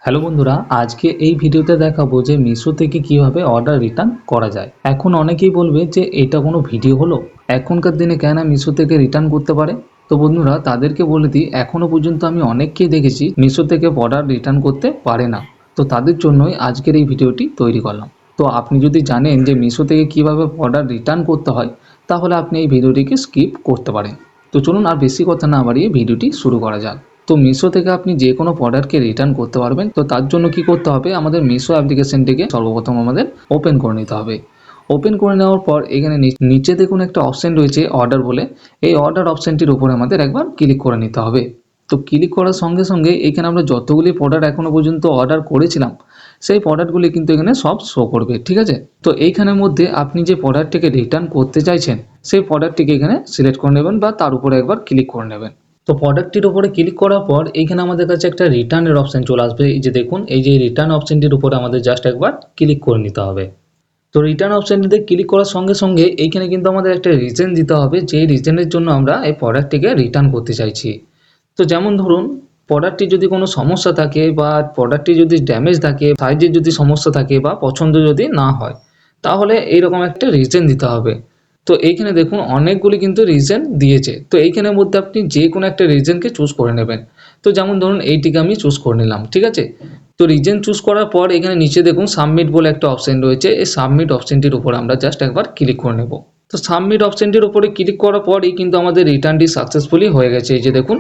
Hello বন্ধুরা, আজকে এই ভিডিওতে দেখাবো যে মিশো থেকে কিভাবে অর্ডার রিটার্ন করা যায়। এখন অনেকেই বলবে যে এটা কোনো ভিডিও হলো, এখনকার দিনে কেন মিশো থেকে রিটার্ন করতে পারে। তো বন্ধুরা, তাদেরকে বলে দিই, এখনো পর্যন্ত আমি অনেককেই দেখেছি মিশো থেকে প্রোডাক্ট রিটার্ন করতে পারে না। তো তাদের জন্যই আজকের এই ভিডিওটি তৈরি করলাম। তো আপনি যদি জানেন যে মিশো থেকে কিভাবে প্রোডাক্ট রিটার্ন করতে হয়, তাহলে আপনি এই ভিডিওটিকে স্কিপ করতে পারেন। তো চলুন আর বেশি কথা না বাড়িয়ে ভিডিওটি শুরু করা যাক। তো মিশো থেকে আপনি যে কোনো প্রোডাক্টকে রিটার্ন করতে পারবেন। তো তার জন্য কি করতে হবে, আমাদের মিশো অ্যাপ্লিকেশনটিকে সর্বপ্রথম আমাদের ওপেন করে নিতে হবে। ওপেন করে নেওয়ার পর এখানে নিচে দেখুন একটা অপশন রয়েছে অর্ডার বলে। এই অর্ডার অপশনটির উপরে আমাদের একবার ক্লিক করে নিতে হবে। তো ক্লিক করার সঙ্গে সঙ্গে এখানে আমরা যতগুলি প্রোডাক্ট এখনো পর্যন্ত অর্ডার করেছিলাম সেই প্রোডাক্টগুলি কিন্তু এখানে সব শো করবে, ঠিক আছে। তো এইখানের মধ্যে আপনি যে প্রোডাক্টটিকে রিটার্ন করতে চাইছেন সেই প্রোডাক্টটিকে এখানে সিলেক্ট করে নেবেন বা তার উপরে একবার ক্লিক করে নেবেন। তো প্রোডাক্টটির উপরে ক্লিক করার পর এইখানে আমাদের কাছে একটা রিটার্নের অপশন চলে আসবে। এই যে দেখুন, এই যে রিটার্ন অপশনটির উপরে আমাদের জাস্ট একবার ক্লিক করে নিতে হবে। তো রিটার্ন অপশনটিতে ক্লিক করার সঙ্গে সঙ্গে এইখানে কিন্তু আমাদের একটা রিজন দিতে হবে, যে রিজনের জন্য আমরা এই প্রোডাক্টটিকে রিটার্ন করতে চাইছি। তো যেমন ধরুন, প্রোডাক্টটি যদি কোনো সমস্যা থাকে বা প্রোডাক্টটি যদি ড্যামেজ থাকে, সাইজের যদি সমস্যা থাকে বা পছন্দ যদি না হয়, তাহলে এইরকম একটা রিজন দিতে হবে। তো এইখানে দেখুন অনেকগুলি কিন্তু রিজন দিয়েছে। তো এইখানের মধ্যে আপনি যে কোনো একটা রিজনকে চুজ করে নেবেন। তো যেমন ধরুন এইটিকে আমি চুজ করে নিলাম, ঠিক আছে। তো রিজন চুজ করার পর এখানে নিচে দেখুন সাবমিট বলে একটা অপশন রয়েছে। এই সাবমিট অপশনটির উপর আমরা জাস্ট একবার ক্লিক করে নেব। তো সাবমিট অপশনটির উপরে ক্লিক করার পরই কিন্তু আমাদের রিটার্নটি সাকসেসফুলি হয়ে গেছে, এই যে দেখুন।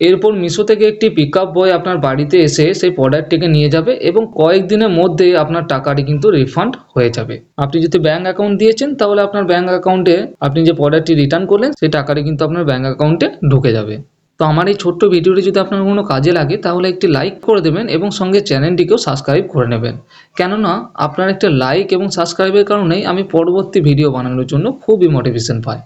এরপর মিশো থেকে একটি পিকআপ বয় আপনার বাড়িতে এসে সেই প্রোডাক্টটিকে নিয়ে যাবে এবং কয়েকদিনের মধ্যে আপনার টাকাটি কিন্তু রিফান্ড হয়ে যাবে। আপনি যদি ব্যাঙ্ক অ্যাকাউন্ট দিয়েছেন তাহলে আপনার ব্যাঙ্ক অ্যাকাউন্টে আপনি যে প্রোডাক্টটি রিটার্ন করলেন সেই টাকাটি কিন্তু আপনার ব্যাঙ্ক অ্যাকাউন্টে ঢুকে যাবে। তো আমার এই ছোট্ট ভিডিওটি যদি আপনার কোনো কাজে লাগে তাহলে একটি লাইক করে দেবেন এবং সঙ্গে চ্যানেলটিকেও সাবস্ক্রাইব করে নেবেন। কেননা আপনার একটা লাইক এবং সাবস্ক্রাইবের কারণেই আমি পরবর্তী ভিডিও বানানোর জন্য খুবই মোটিভেশন পাই।